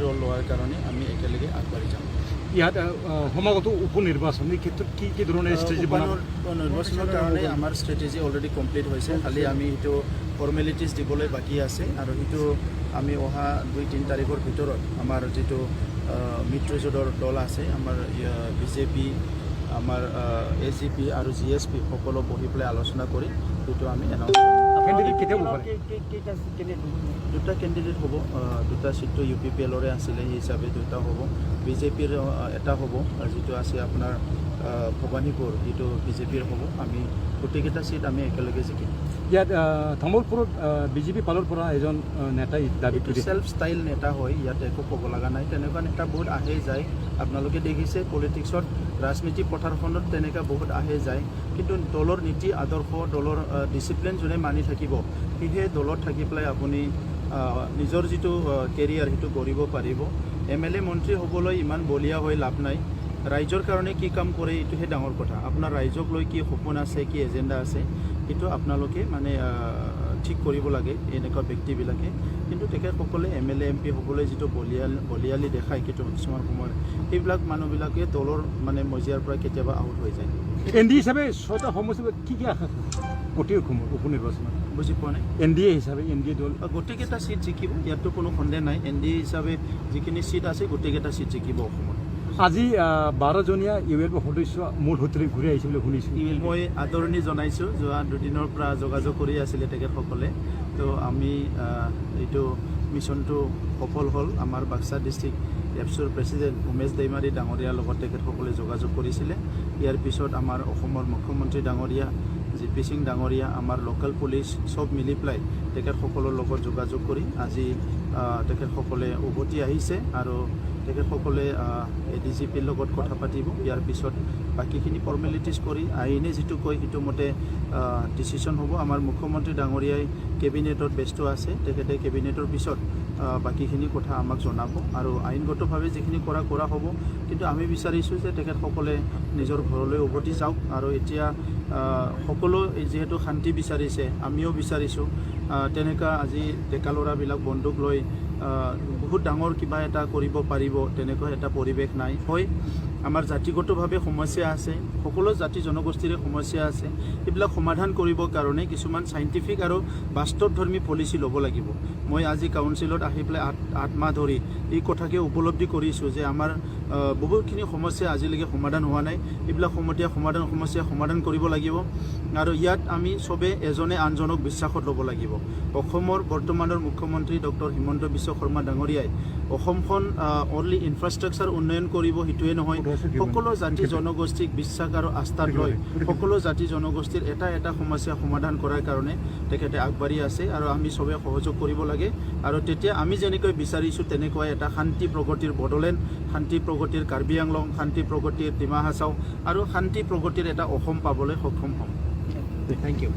Roll লোৱাৰ কাৰণে আমি একেলগে আগবাঢ়ি যাম। ইয়াত সমাগত উপ নিৰ্বাচনী ক্ষেত্ৰত কি ধৰণৰ ষ্ট্ৰেটেজি নিৰ্বাচনৰ কাৰণে আমাৰ ষ্ট্ৰেটেজি অলৰেডি কমপ্লিট হৈছে, খালি আমি সেইটো ফৰ্মেলিটিজ দিবলৈ বাকী আছে আৰু সেইটো আমি অহা 2-3 তাৰিখৰ ভিতৰত আমাৰ যিটো মিত্ৰজোঁটৰ দল আছে, আমাৰ বিজেপি, আমাৰ ACP আৰু GSP সকলো বহি পেলাই আলোচনা কৰি সেইটো আমি এনাউন্স দুটা কেণ্ডিডেট হ'ব। দুটা চিটটো UPPLৰে আছিলে, সেই হিচাপে দুটা হ'ব। বিজেপিৰ এটা হ'ব, যিটো আছে আপোনাৰ ভবানীপুৰ, সেইটো বিজেপিৰ হ'ব। আমি গোটেইকেইটা চিট আমি একেলগে জিকিম। ইয়াত তামোলপুৰত বিজেপি ফালৰ পৰা এজন নেতাই দাবী কৰিছে, চেল্ফ ষ্টাইল নেতা হয়, ইয়াত একো ক'ব লগা নাই। তেনেকুৱা নেতা বহুত আহে যায়, আপোনালোকে দেখিছে পলিটিক্সত, ৰাজনীতি পথাৰখনত তেনেকুৱা বহুত আহে যায়। কিন্তু দলৰ নীতি আদৰ্শ, দলৰ ডিচিপ্লিন যোনে মানি থাকিব, সেয়েহে দলত থাকি পেলাই আপুনি নিজৰ যিটো কেৰিয়াৰ সেইটো কৰিব পাৰিব। MLA মন্ত্ৰী হ'বলৈ ইমান বলীয়া হৈ লাভ নাই। ৰাইজৰ কাৰণে কি কাম কৰে এইটোহে ডাঙৰ কথা। আপোনাৰ ৰাইজক লৈ কি সপোন আছে, কি এজেণ্ডা আছে, সেইটো আপোনালোকে মানে ঠিক কৰিব লাগে এনেকুৱা ব্যক্তিবিলাকে। কিন্তু তেখেতসকলে MLA MP হ'বলৈ যিটো বলিয়ালি দেখায় কিছুমান সময়ত, সেইবিলাক মানুহবিলাকে দলৰ মানে মজিয়াৰ পৰা কেতিয়াবা আউট হৈ যায়। ND হিচাপে 6টা সমষ্টিত কি আশা প্ৰতি অসমৰ উপ নিৰ্বাচনত? বুজি পোৱা নাই। NDA হিচাপে NDA দল গোটেইকেইটা চিট জিকিব, ইয়াততো কোনো সন্দেহ নাই। NDA হিচাপে যিখিনি চিট আছে গোটেইকেইটা চিট জিকিব অসমত। আজি 12জনীয়া ULP সদস্য মূল সূত্ৰে ঘূৰি আহিছে বুলি শুনিছোঁ। মই আদৰণি জনাইছোঁ। যোৱা 2 দিনৰ পৰা যোগাযোগ কৰি আছিলে তেখেতসকলে। তো আমি এইটো মিছনটো সফল হ'ল। আমাৰ বাক্সা ডিষ্ট্ৰিক্ট এপছুৰ প্ৰেচিডেণ্ট উমেশ দৈমাৰী ডাঙৰীয়াৰ লগত তেখেতসকলে যোগাযোগ কৰিছিলে। ইয়াৰ পিছত আমাৰ অসমৰ মুখ্যমন্ত্ৰী ডাঙৰীয়া GP সিং ডাঙৰীয়া, আমাৰ লোকেল পুলিচ চব মিলি পেলাই তেখেতসকলৰ লগত যোগাযোগ কৰি আজি তেখেতসকলে উভতি আহিছে আৰু তেখেতসকলে ADGPৰ লগত কথা পাতিব। ইয়াৰ পিছত বাকীখিনি ফৰ্মেলিটিজ কৰি আইনে যিটো কয় সেইটো মতে ডিচিশ্যন হ'ব। আমাৰ মুখ্যমন্ত্ৰী ডাঙৰীয়াই কেবিনেটত ব্যস্ত আছে, তেখেতে কেবিনেটৰ পিছত বাকীখিনি কথা আমাক জনাব আৰু আইনগতভাৱে যিখিনি কৰা হ'ব। কিন্তু আমি বিচাৰিছোঁ যে তেখেতসকলে নিজৰ ঘৰলৈ উভতি যাওক। আৰু এতিয়া সকলো যিহেতু শান্তি বিচাৰিছে, আমিও বিচাৰিছোঁ। তেনেকুৱা আজি ডেকা ল'ৰাবিলাক বন্দুক লৈ বহুত ডাঙৰ কিবা এটা কৰিব পাৰিব তেনেকুৱা এটা পৰিৱেশ নাই। হয়, আমাৰ জাতিগতভাৱে সমস্যা আছে, সকলো জাতি জনগোষ্ঠীৰে সমস্যা আছে। এইবিলাক সমাধান কৰিবৰ কাৰণে কিছুমান চাইণ্টিফিক আৰু বাস্তৱধৰ্মী পলিচি ল'ব লাগিব। মই আজি কাউন্সিলত আহি পেলাই 8 মাহ ধৰি এই কথাকে উপলব্ধি কৰিছোঁ যে আমাৰ বহুতখিনি সমস্যা আজিলৈকে সমাধান হোৱা নাই। এইবিলাক সমস্যা সমাধান কৰিব লাগিব আৰু ইয়াত আমি চবে এজনে আনজনক বিশ্বাসত ল'ব লাগিব। অসমৰ বৰ্তমানৰ মুখ্যমন্ত্ৰী ডক্টৰ হিমন্ত বিশ্ব শৰ্মা ডাঙৰীয়াই অসমখন অনলি ইনফ্ৰাষ্ট্ৰাকচাৰ উন্নয়ন কৰিব সেইটোৱে নহয়, সকলো জাতি জনগোষ্ঠীক বিশ্বাস আৰু আস্থাত লৈ সকলো জাতি জনগোষ্ঠীৰ এটা সমস্যা সমাধান কৰাৰ কাৰণে তেখেতে আগবাঢ়ি আছে আৰু আমি চবে সহযোগ কৰিব লাগে। আৰু তেতিয়া আমি যেনেকৈ বিচাৰিছোঁ তেনেকৈ এটা শান্তি প্ৰগতিৰ বড়োলেণ্ড, শান্তি প্ৰগতিৰ কাৰ্বি আংলং, শান্তি প্ৰগতিৰ ডিমা হাছাও আৰু শান্তি প্ৰগতিৰ এটা অসম পাবলৈ সক্ষম হ'ম। Thank U.